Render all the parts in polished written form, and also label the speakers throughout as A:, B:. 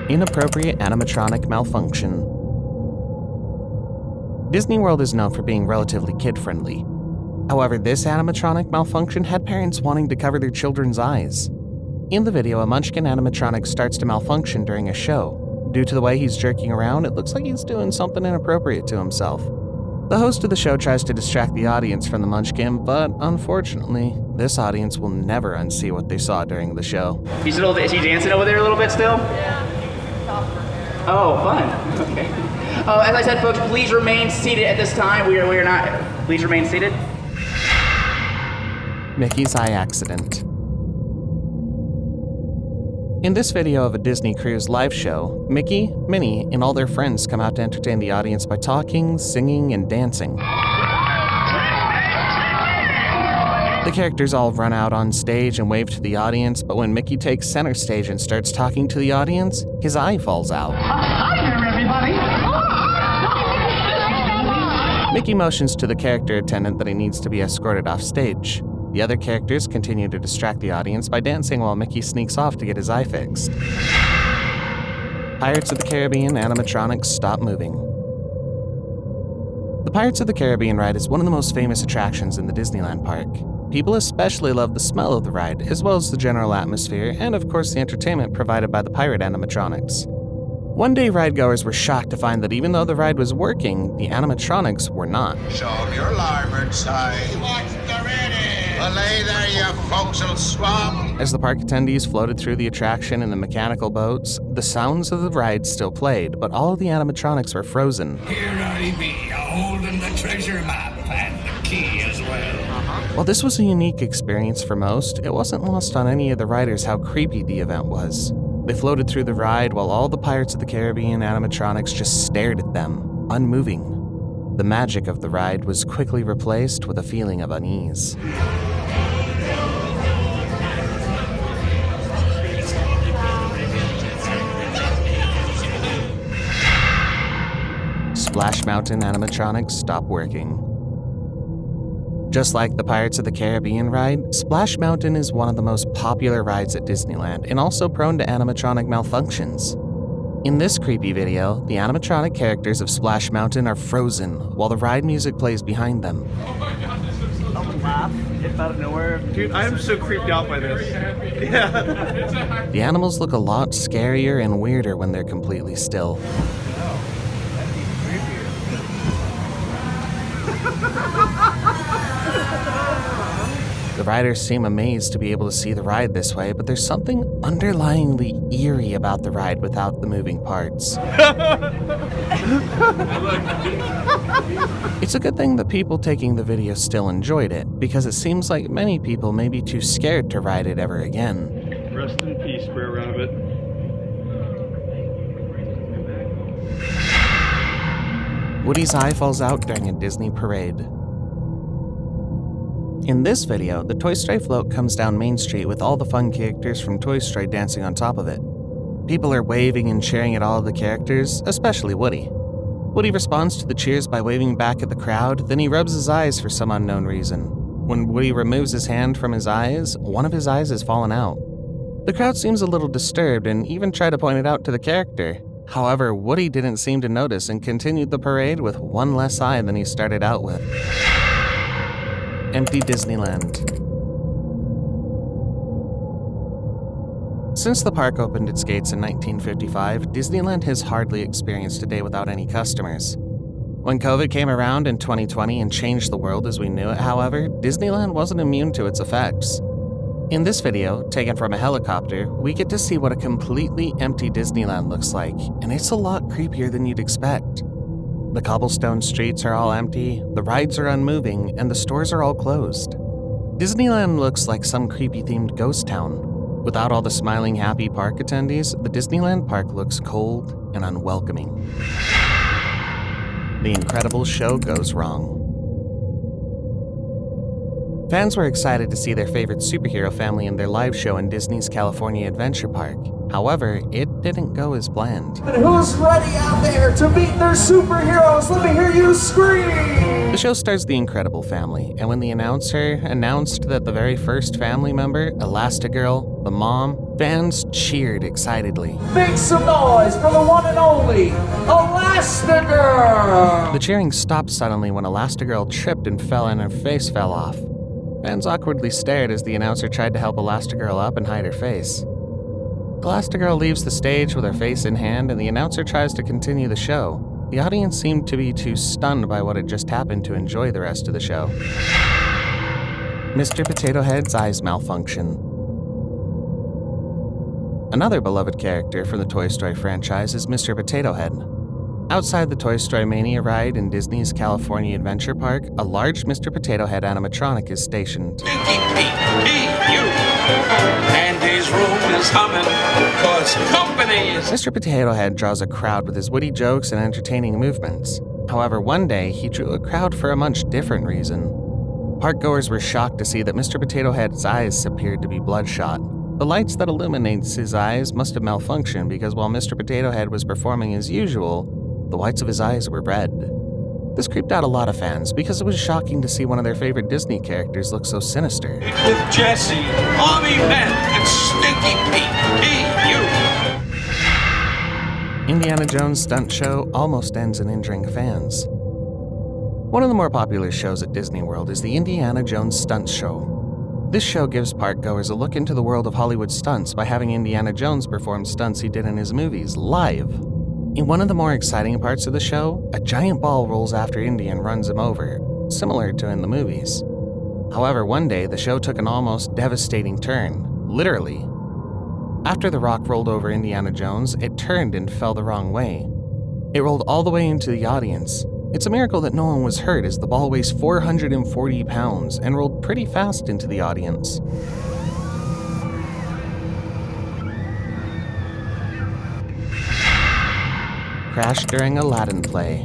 A: Inappropriate animatronic malfunction. Disney World is known for being relatively kid-friendly. However, this animatronic malfunction had parents wanting to cover their children's eyes. In the video, a Munchkin animatronic starts to malfunction during a show. Due to the way he's jerking around, it looks like he's doing something inappropriate to himself. The host of the show tries to distract the audience from the Munchkin, but unfortunately, this audience will never unsee what they saw during the show.
B: Is he dancing over there a little bit still?
C: Yeah.
B: Oh, fun. Okay. As I said, folks, please remain seated at this time. We are not. Please remain seated.
A: Mickey's eye accident. In this video of a Disney Cruise live show, Mickey, Minnie, and all their friends come out to entertain the audience by talking, singing, and dancing. The characters all run out on stage and wave to the audience, but when Mickey takes center stage and starts talking to the audience, his eye falls out.
D: Hi there, everybody!
A: Mickey motions to the character attendant that he needs to be escorted off stage. The other characters continue to distract the audience by dancing while Mickey sneaks off to get his eye fixed. Pirates of the Caribbean animatronics stop moving. The Pirates of the Caribbean ride is one of the most famous attractions in the Disneyland park. People especially love the smell of the ride, as well as the general atmosphere, and of course the entertainment provided by the pirate animatronics. One day, ridegoers were shocked to find that even though the ride was working, the animatronics were not.
E: Show 'em your larboard side. Watch the ready. Belay there, you forecastle swab.
A: As the park attendees floated through the attraction in the mechanical boats, the sounds of the ride still played, but all of the animatronics were frozen.
F: Here I be, holding the treasure map and the key as well.
A: While this was a unique experience for most, it wasn't lost on any of the riders how creepy the event was. They floated through the ride while all the Pirates of the Caribbean animatronics just stared at them, unmoving. The magic of the ride was quickly replaced with a feeling of unease. Splash Mountain animatronics stop working. Just like the Pirates of the Caribbean ride, Splash Mountain is one of the most popular rides at Disneyland and also prone to animatronic malfunctions. In this creepy video, the animatronic characters of Splash Mountain are frozen while the ride music plays behind them.
C: Someone laugh if out of nowhere.
G: Dude, I am so creeped out by this. Yeah.
A: The animals look a lot scarier and weirder when they're completely still. The riders seem amazed to be able to see the ride this way, but there's something underlyingly eerie about the ride without the moving parts. It's a good thing that people taking the video still enjoyed it, because it seems like many people may be too scared to ride it ever again.
G: Rest in peace, Brer Rabbit.
A: Woody's eye falls out during a Disney parade. In this video, the Toy Story float comes down Main Street with all the fun characters from Toy Story dancing on top of it. People are waving and cheering at all of the characters, especially Woody. Woody responds to the cheers by waving back at the crowd, then he rubs his eyes for some unknown reason. When Woody removes his hand from his eyes, one of his eyes has fallen out. The crowd seems a little disturbed and even try to point it out to the character. However, Woody didn't seem to notice and continued the parade with one less eye than he started out with. Empty Disneyland. Since the park opened its gates in 1955, Disneyland has hardly experienced a day without any customers. When COVID came around in 2020 and changed the world as we knew it, however, Disneyland wasn't immune to its effects. In this video, taken from a helicopter, we get to see what a completely empty Disneyland looks like, and it's a lot creepier than you'd expect. The cobblestone streets are all empty, the rides are unmoving, and the stores are all closed. Disneyland looks like some creepy-themed ghost town. Without all the smiling, happy park attendees, the Disneyland park looks cold and unwelcoming. The incredible show goes wrong. Fans were excited to see their favorite superhero family in their live show in Disney's California Adventure Park. However, it didn't go as planned.
D: Who's ready out there to meet their superheroes? Let me hear you scream!
A: The show stars the Incredible family, and when the announcer announced that the very first family member, Elastigirl, the mom, Fans cheered excitedly.
D: Make some noise for the one and only Elastigirl!
A: The cheering stopped suddenly when Elastigirl tripped and fell and her face fell off. Fans awkwardly stared as the announcer tried to help Elastigirl up and hide her face. Elastigirl leaves the stage with her face in hand and the announcer tries to continue the show. The audience seemed to be too stunned by what had just happened to enjoy the rest of the show. Mr. Potato Head's eyes malfunction. Another beloved character from the Toy Story franchise is Mr. Potato Head. Outside the Toy Story Mania ride in Disney's California Adventure Park, a large Mr. Potato Head animatronic is stationed.
F: Stinky Pete, you. And his room is humming, 'cause company is...
A: Mr. Potato Head draws a crowd with his witty jokes and entertaining movements. However, one day, he drew a crowd for a much different reason. Parkgoers were shocked to see that Mr. Potato Head's eyes appeared to be bloodshot. The lights that illuminates his eyes must have malfunctioned because while Mr. Potato Head was performing as usual, the whites of his eyes were red. This creeped out a lot of fans because it was shocking to see one of their favorite Disney characters look so sinister.
F: With Jesse, Army Men, and Stinky Pete, you.
A: Indiana Jones' stunt show almost ends in injuring fans. One of the more popular shows at Disney World is the Indiana Jones Stunt Show. This show gives parkgoers a look into the world of Hollywood stunts by having Indiana Jones perform stunts he did in his movies live. In one of the more exciting parts of the show, a giant ball rolls after Indy and runs him over, similar to in the movies. However, one day the show took an almost devastating turn, literally. After the rock rolled over Indiana Jones, it turned and fell the wrong way. It rolled all the way into the audience. It's a miracle that no one was hurt as the ball weighs 440 pounds and rolled pretty fast into the audience. Crashed during Aladdin play.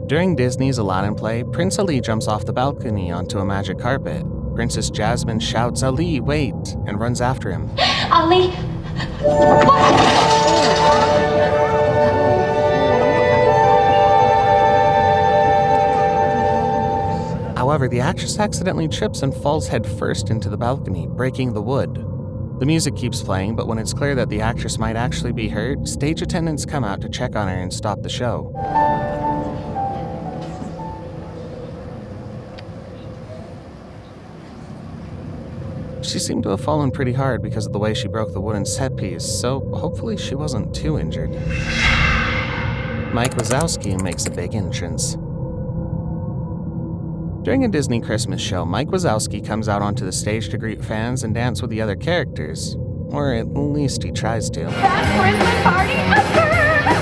A: During Disney's Aladdin play, Prince Ali jumps off the balcony onto a magic carpet. Princess Jasmine shouts, "Ali, wait!" and runs after him.
H: Ali!
A: However, the actress accidentally trips and falls headfirst into the balcony, breaking the wood. The music keeps playing, but when it's clear that the actress might actually be hurt, stage attendants come out to check on her and stop the show. She seemed to have fallen pretty hard because of the way she broke the wooden set piece, so hopefully she wasn't too injured. Mike Wazowski makes a big entrance. During a Disney Christmas show, Mike Wazowski comes out onto the stage to greet fans and dance with the other characters. Or at least he tries to.
H: Best Christmas party ever!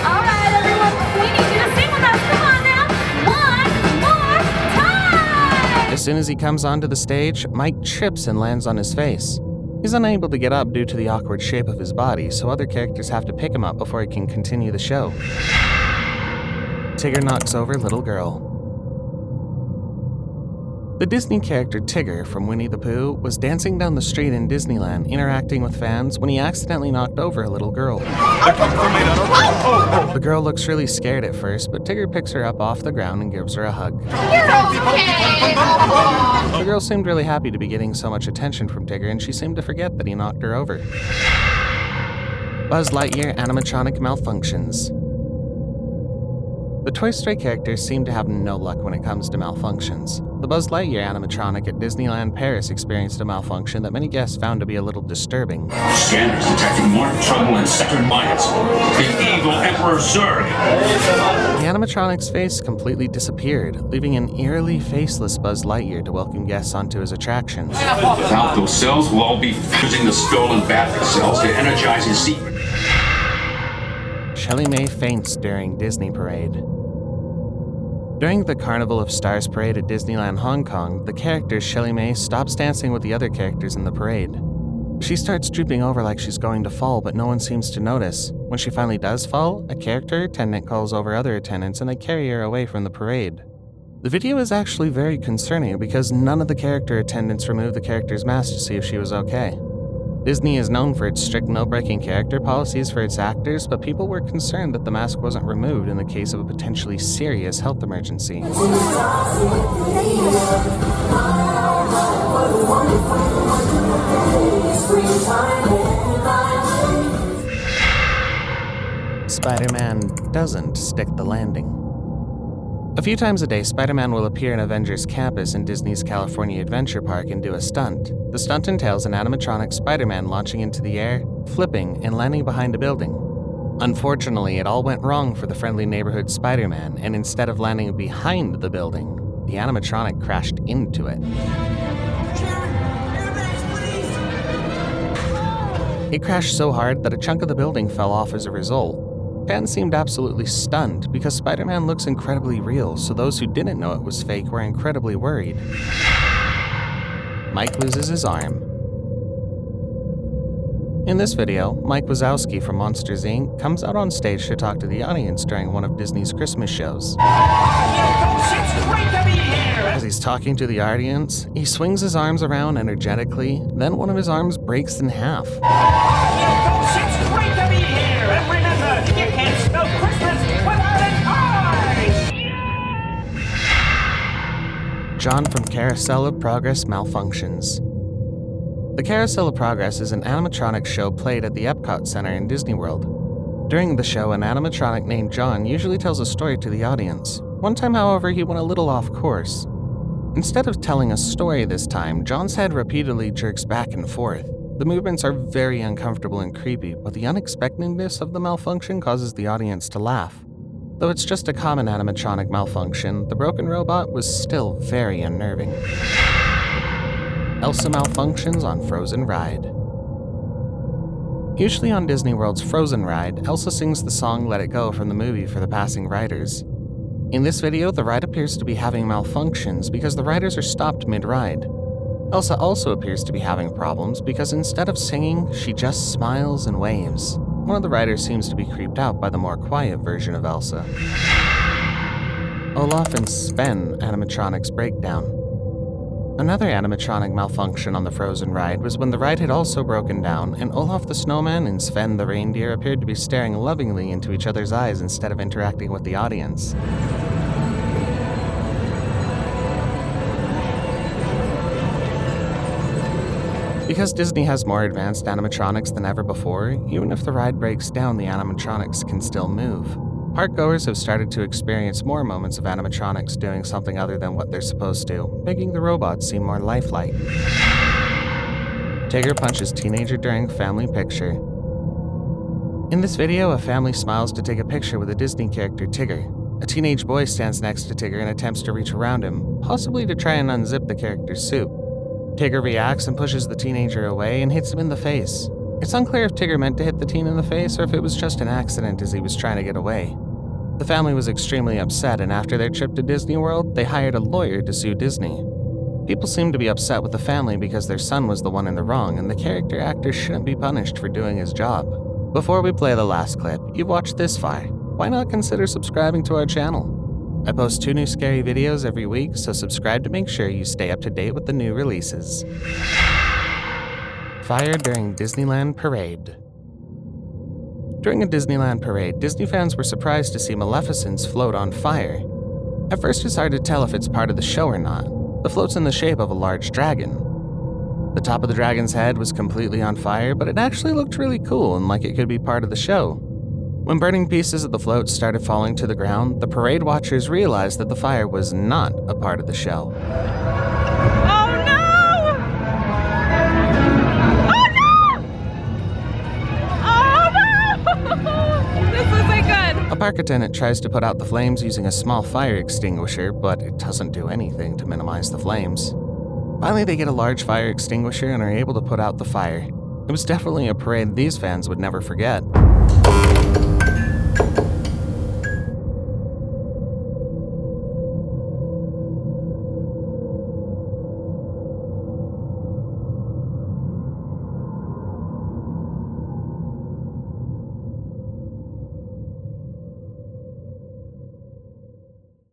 H: All right, everyone, we need you to sing with us. Come on now! One more time!
A: As soon as he comes onto the stage, Mike trips and lands on his face. He's unable to get up due to the awkward shape of his body, so other characters have to pick him up before he can continue the show. Tigger knocks over little girl. The Disney character Tigger from Winnie the Pooh was dancing down the street in Disneyland, interacting with fans when he accidentally knocked over a little girl. The girl looks really scared at first, but Tigger picks her up off the ground and gives her a hug.
H: You're okay!
A: The girl seemed really happy to be getting so much attention from Tigger, and she seemed to forget that he knocked her over. Buzz Lightyear Animatronic malfunctions. The Toy Story characters seem to have no luck when it comes to malfunctions. The Buzz Lightyear animatronic at Disneyland Paris experienced a malfunction that many guests found to be a little disturbing.
I: Scanners detecting more trouble in Sector Minus. The evil Emperor Zurg.
A: The animatronic's face completely disappeared, leaving an eerily faceless Buzz Lightyear to welcome guests onto his attraction.
I: Without those cells, we'll all be using the stolen battery cells to energize his secret.
A: Shelly May faints during Disney Parade. During the Carnival of Stars parade at Disneyland Hong Kong, the character Shelly May stops dancing with the other characters in the parade. She starts drooping over like she's going to fall, but no one seems to notice. When she finally does fall, a character attendant calls over other attendants and they carry her away from the parade. The video is actually very concerning because none of the character attendants removed the character's mask to see if she was okay. Disney is known for its strict no-breaking character policies for its actors, but people were concerned that the mask wasn't removed in the case of a potentially serious health emergency. Spider-Man doesn't stick the landing. A few times a day, Spider-Man will appear in Avengers Campus in Disney's California Adventure Park and do a stunt. The stunt entails an animatronic Spider-Man launching into the air, flipping, and landing behind a building. Unfortunately, it all went wrong for the friendly neighborhood Spider-Man, and instead of landing behind the building, the animatronic crashed into it. It crashed so hard that a chunk of the building fell off as a result. Fans seemed absolutely stunned because Spider-Man looks incredibly real, so those who didn't know it was fake were incredibly worried. Mike loses his arm. In this video, Mike Wazowski from Monsters, Inc. comes out on stage to talk to the audience during one of Disney's Christmas shows. As he's talking to the audience, he swings his arms around energetically, then one of his arms breaks in half. John from Carousel of Progress Malfunctions. The Carousel of Progress is an animatronic show played at the Epcot Center in Disney World. During the show, an animatronic named John usually tells a story to the audience. One time, however, he went a little off course. Instead of telling a story this time, John's head repeatedly jerks back and forth. The movements are very uncomfortable and creepy, but the unexpectedness of the malfunction causes the audience to laugh. Though it's just a common animatronic malfunction, the broken robot was still very unnerving. Elsa malfunctions on Frozen Ride. Usually on Disney World's Frozen Ride, Elsa sings the song Let It Go from the movie for the passing riders. In this video, the ride appears to be having malfunctions because the riders are stopped mid-ride. Elsa also appears to be having problems because instead of singing, she just smiles and waves. One of the riders seems to be creeped out by the more quiet version of Elsa. Olaf and Sven animatronics breakdown. Another animatronic malfunction on the Frozen ride was when the ride had also broken down, and Olaf the snowman and Sven the reindeer appeared to be staring lovingly into each other's eyes instead of interacting with the audience. Because Disney has more advanced animatronics than ever before, even if the ride breaks down, the animatronics can still move. Parkgoers have started to experience more moments of animatronics doing something other than what they're supposed to, making the robots seem more lifelike. Tigger punches teenager during family picture. In this video, a family smiles to take a picture with a Disney character, Tigger. A teenage boy stands next to Tigger and attempts to reach around him, possibly to try and unzip the character's suit. Tigger reacts and pushes the teenager away and hits him in the face. It's unclear if Tigger meant to hit the teen in the face or if it was just an accident as he was trying to get away. The family was extremely upset, and after their trip to Disney World, they hired a lawyer to sue Disney. People seem to be upset with the family because their son was the one in the wrong, and the character actor shouldn't be punished for doing his job. Before we play the last clip, you've watched this far. Why not consider subscribing to our channel? I post 2 new scary videos every week, so subscribe to make sure you stay up to date with the new releases. Fire during Disneyland Parade. During a Disneyland parade, Disney fans were surprised to see Maleficent's float on fire. At first, it's hard to tell if it's part of the show or not. The float's in the shape of a large dragon. The top of the dragon's head was completely on fire, but it actually looked really cool and like it could be part of the show. When burning pieces of the float started falling to the ground, the parade watchers realized that the fire was not a part of the show.
H: Oh no! Oh no! Oh no! This isn't good.
A: A park attendant tries to put out the flames using a small fire extinguisher, but it doesn't do anything to minimize the flames. Finally, they get a large fire extinguisher and are able to put out the fire. It was definitely a parade these fans would never forget.